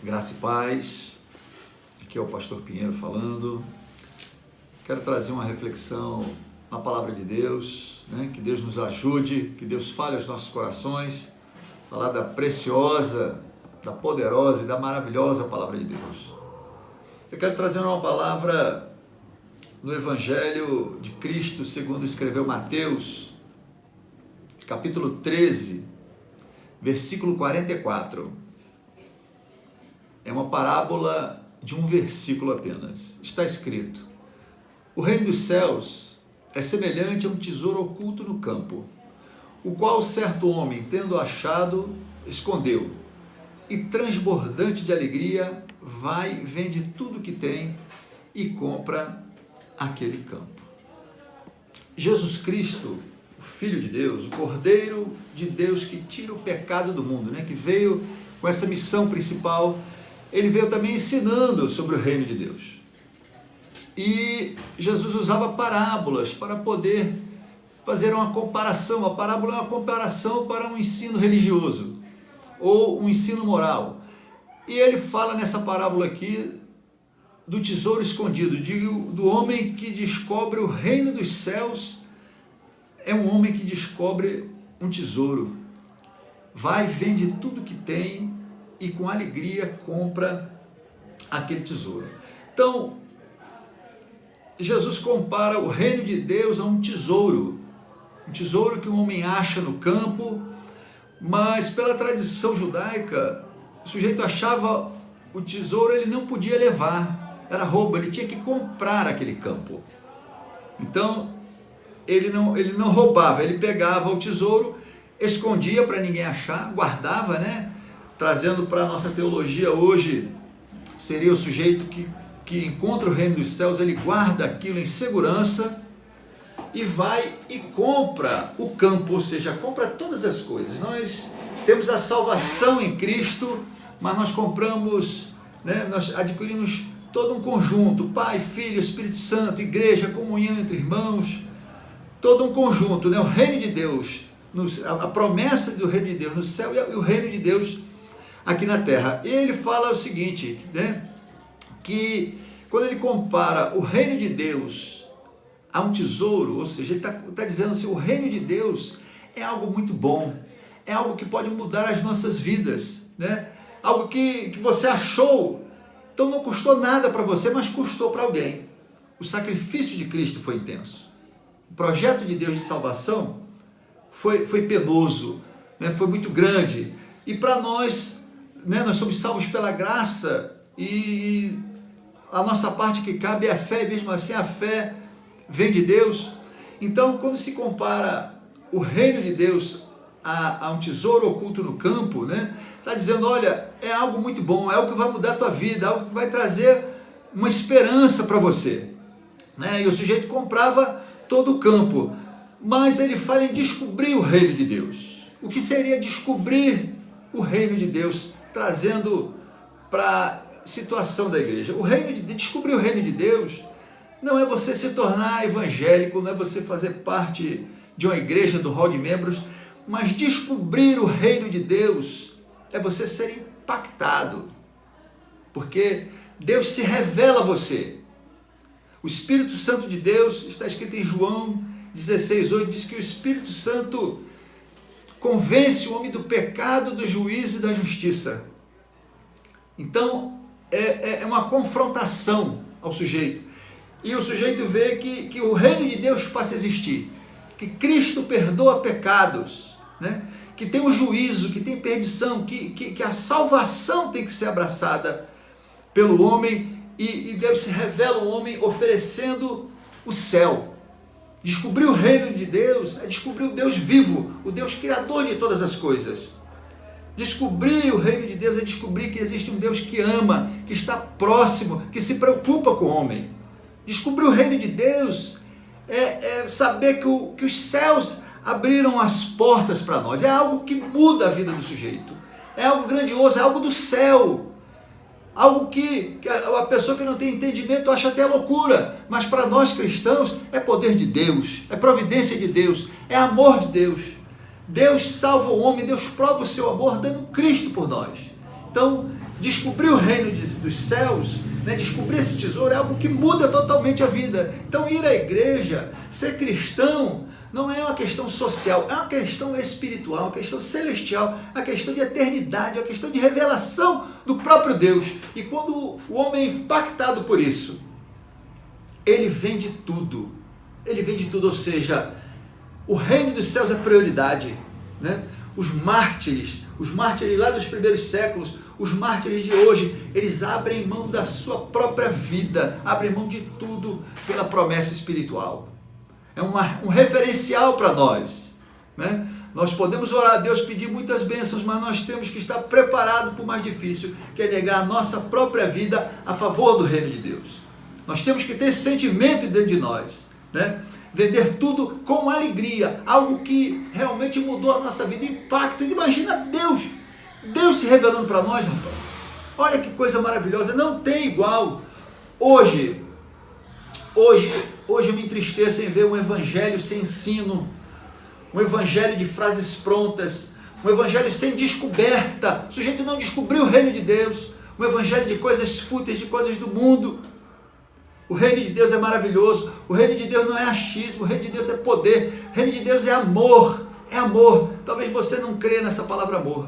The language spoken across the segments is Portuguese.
Graça e paz, aqui é o pastor Pinheiro falando. Quero trazer uma reflexão na palavra de Deus, que Deus nos ajude, que Deus fale aos nossos corações, falar da preciosa, da poderosa e da maravilhosa palavra de Deus. Eu quero trazer uma palavra no Evangelho de Cristo, segundo escreveu Mateus, capítulo 13, versículo 44. É uma parábola de um versículo apenas. Está escrito: o reino dos céus é semelhante a um tesouro oculto no campo, o qual certo homem, tendo achado, escondeu, e transbordante de alegria, vai, vende tudo que tem e compra aquele campo. Jesus Cristo, o Filho de Deus, o Cordeiro de Deus que tira o pecado do mundo, que veio com essa missão principal, ele veio também ensinando sobre o reino de Deus. E Jesus usava parábolas para poder fazer uma comparação. A parábola é uma comparação para um ensino religioso ou um ensino moral. E ele fala nessa parábola aqui do tesouro escondido, do homem que descobre o reino dos céus. É um homem que descobre um tesouro. Vai, vende tudo que tem e com alegria compra aquele tesouro. Então, Jesus compara o reino de Deus a um tesouro que um homem acha no campo, mas pela tradição judaica, o sujeito achava o tesouro, ele não podia levar, era roubo, ele tinha que comprar aquele campo. Então, ele não roubava, ele pegava o tesouro, escondia para ninguém achar, guardava, Trazendo para a nossa teologia hoje, seria o sujeito que encontra o reino dos céus, ele guarda aquilo em segurança e vai e compra o campo, ou seja, compra todas as coisas. Nós temos a salvação em Cristo, mas nós compramos, nós adquirimos todo um conjunto, Pai, Filho, Espírito Santo, igreja, comunhão entre irmãos, todo um conjunto, o reino de Deus, a promessa do reino de Deus no céu e o reino de Deus aqui na terra. E ele fala o seguinte, que quando ele compara o reino de Deus a um tesouro, ou seja, ele está dizendo assim, o reino de Deus é algo muito bom, é algo que pode mudar as nossas vidas, algo que você achou, então não custou nada para você, mas custou para alguém. O sacrifício de Cristo foi intenso. O projeto de Deus de salvação foi penoso, foi muito grande. E para nós, nós somos salvos pela graça e a nossa parte que cabe é a fé, e mesmo assim a fé vem de Deus. Então, quando se compara o reino de Deus a um tesouro oculto no campo, está dizendo, olha, é algo muito bom, é algo que vai mudar a tua vida, é algo que vai trazer uma esperança para você. E o sujeito comprava todo o campo, mas ele fala em descobrir o reino de Deus. O que seria descobrir o reino de Deus, trazendo para a situação da igreja? Descobrir o reino de Deus não é você se tornar evangélico, não é você fazer parte de uma igreja do hall de membros, mas descobrir o reino de Deus é você ser impactado, porque Deus se revela a você. O Espírito Santo de Deus, está escrito em João 16:8, diz que o Espírito Santo convence o homem do pecado, do juízo e da justiça. Então, é uma confrontação ao sujeito. E o sujeito vê que o reino de Deus passa a existir, que Cristo perdoa pecados, que tem o juízo, que tem perdição, que a salvação tem que ser abraçada pelo homem, e Deus se revela ao homem oferecendo o céu. Descobrir o reino de Deus é descobrir o Deus vivo, o Deus criador de todas as coisas. Descobrir o reino de Deus é descobrir que existe um Deus que ama, que está próximo, que se preocupa com o homem. Descobrir o reino de Deus é saber que os céus abriram as portas para nós. É algo que muda a vida do sujeito. É algo grandioso, é algo do céu. Algo que a pessoa que não tem entendimento acha até loucura, mas para nós cristãos é poder de Deus, é providência de Deus, é amor de Deus. Deus salva o homem, Deus prova o seu amor dando Cristo por nós. Então, descobrir o reino dos céus, né, descobrir esse tesouro é algo que muda totalmente a vida. Então ir à igreja, ser cristão, não é uma questão social, é uma questão espiritual, uma questão celestial, uma questão de eternidade, uma questão de revelação do próprio Deus. E quando o homem é impactado por isso, ele vende tudo. Ele vende tudo, ou seja, o reino dos céus é prioridade, né? Os mártires lá dos primeiros séculos, os mártires de hoje, eles abrem mão da sua própria vida, abrem mão de tudo pela promessa espiritual. É um referencial para nós, né? Nós podemos orar a Deus, pedir muitas bênçãos, mas nós temos que estar preparados para o mais difícil, que é negar a nossa própria vida a favor do reino de Deus. Nós temos que ter esse sentimento dentro de nós, né? Vender tudo com alegria, algo que realmente mudou a nossa vida, impacto. Imagina Deus se revelando para nós, rapaz. Olha que coisa maravilhosa, não tem igual. Hoje eu me entristeço em ver um evangelho sem ensino, um evangelho de frases prontas, um evangelho sem descoberta. O sujeito não descobriu o reino de Deus, um evangelho de coisas fúteis, de coisas do mundo. O reino de Deus é maravilhoso, o reino de Deus não é achismo, o reino de Deus é poder, o reino de Deus é amor, é amor. Talvez você não creia nessa palavra amor,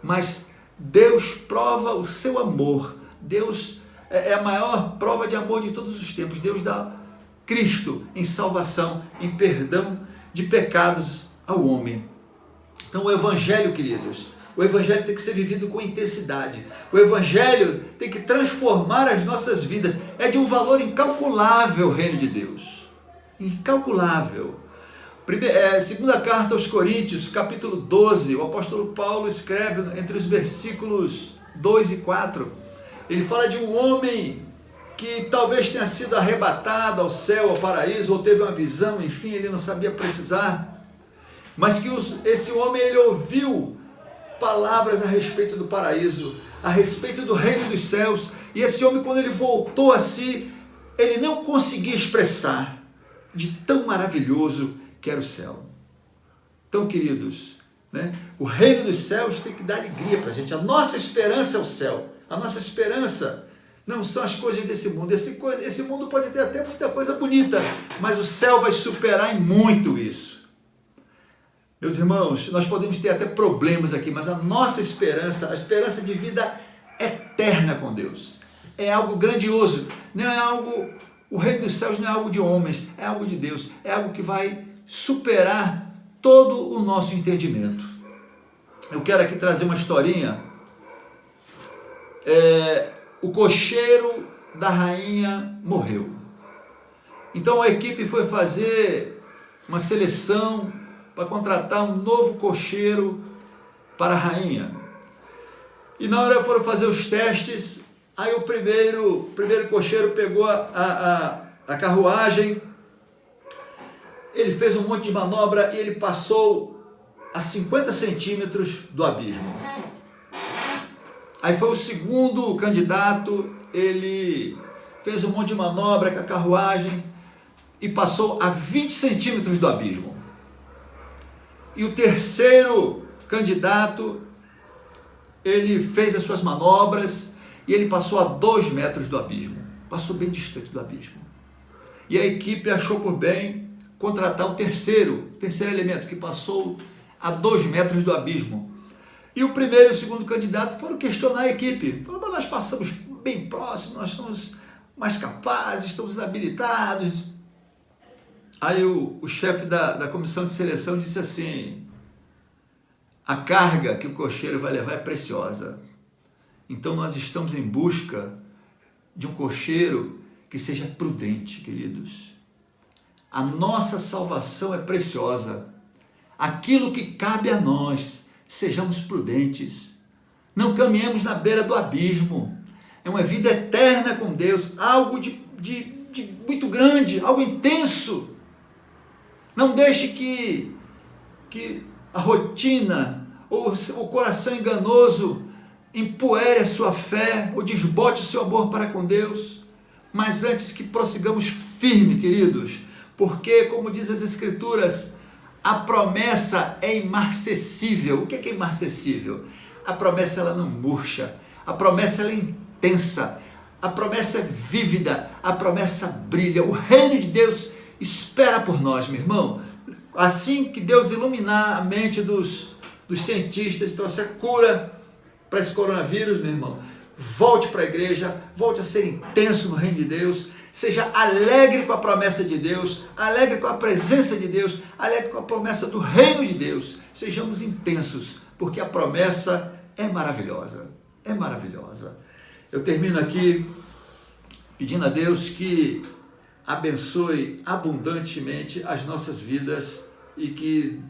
mas Deus prova o seu amor. Deus é a maior prova de amor de todos os tempos. Deus dá Cristo em salvação, em perdão de pecados ao homem. Então o evangelho, queridos, o evangelho tem que ser vivido com intensidade. O evangelho tem que transformar as nossas vidas. É de um valor incalculável o reino de Deus. Incalculável. Segunda carta aos Coríntios, capítulo 12, o apóstolo Paulo escreve entre os versículos 2 e 4. Ele fala de um homem que talvez tenha sido arrebatado ao céu, ao paraíso, ou teve uma visão, enfim, ele não sabia precisar. Mas que esse homem, ele ouviu palavras a respeito do paraíso, a respeito do reino dos céus, e esse homem, quando ele voltou a si, ele não conseguia expressar de tão maravilhoso que era o céu. Então, queridos, né, o reino dos céus tem que dar alegria para a gente. A nossa esperança é o céu, a nossa esperança não são as coisas desse mundo. Esse mundo pode ter até muita coisa bonita, mas o céu vai superar em muito isso. Meus irmãos, nós podemos ter até problemas aqui, mas a nossa esperança, a esperança de vida eterna com Deus, é algo grandioso. Não é algo, o reino dos céus não é algo de homens, é algo de Deus, é algo que vai superar todo o nosso entendimento. Eu quero aqui trazer uma historinha. O cocheiro da rainha morreu. Então a equipe foi fazer uma seleção para contratar um novo cocheiro para a rainha. E na hora foram fazer os testes, aí o primeiro cocheiro pegou a carruagem, ele fez um monte de manobra e ele passou a 50 centímetros do abismo. Aí foi o segundo candidato, ele fez um monte de manobra com a carruagem e passou a 20 centímetros do abismo. E o terceiro candidato, ele fez as suas manobras e ele passou a 2 metros do abismo. Passou bem distante do abismo. E a equipe achou por bem contratar o terceiro elemento, que passou a 2 metros do abismo. E o primeiro e o segundo candidato foram questionar a equipe. Falaram, nós passamos bem próximo, nós somos mais capazes, estamos habilitados. Aí o chefe da comissão de seleção disse assim: a carga que o cocheiro vai levar é preciosa. Então nós estamos em busca de um cocheiro que seja prudente, queridos. A nossa salvação é preciosa. Aquilo que cabe a nós, sejamos prudentes. Não caminhemos na beira do abismo. É uma vida eterna com Deus, algo de muito grande, algo intenso. Não deixe que a rotina ou o coração enganoso empoere a sua fé ou desbote o seu amor para com Deus. Mas antes que prossigamos firme, queridos, porque, como diz as Escrituras, a promessa é imarcessível. O que é imarcessível? A promessa ela não murcha, A promessa ela é intensa, a promessa é vívida, a promessa brilha. O reino de Deus espera por nós, meu irmão. Assim que Deus iluminar a mente dos cientistas, trouxer cura para esse coronavírus, meu irmão, volte para a igreja, volte a ser intenso no reino de Deus, seja alegre com a promessa de Deus, alegre com a presença de Deus, alegre com a promessa do reino de Deus. Sejamos intensos, porque a promessa é maravilhosa, é maravilhosa. Eu termino aqui pedindo a Deus que abençoe abundantemente as nossas vidas e que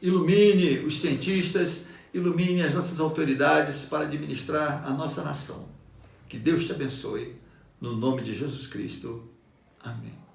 ilumine os cientistas, ilumine as nossas autoridades para administrar a nossa nação. Que Deus te abençoe, no nome de Jesus Cristo. Amém.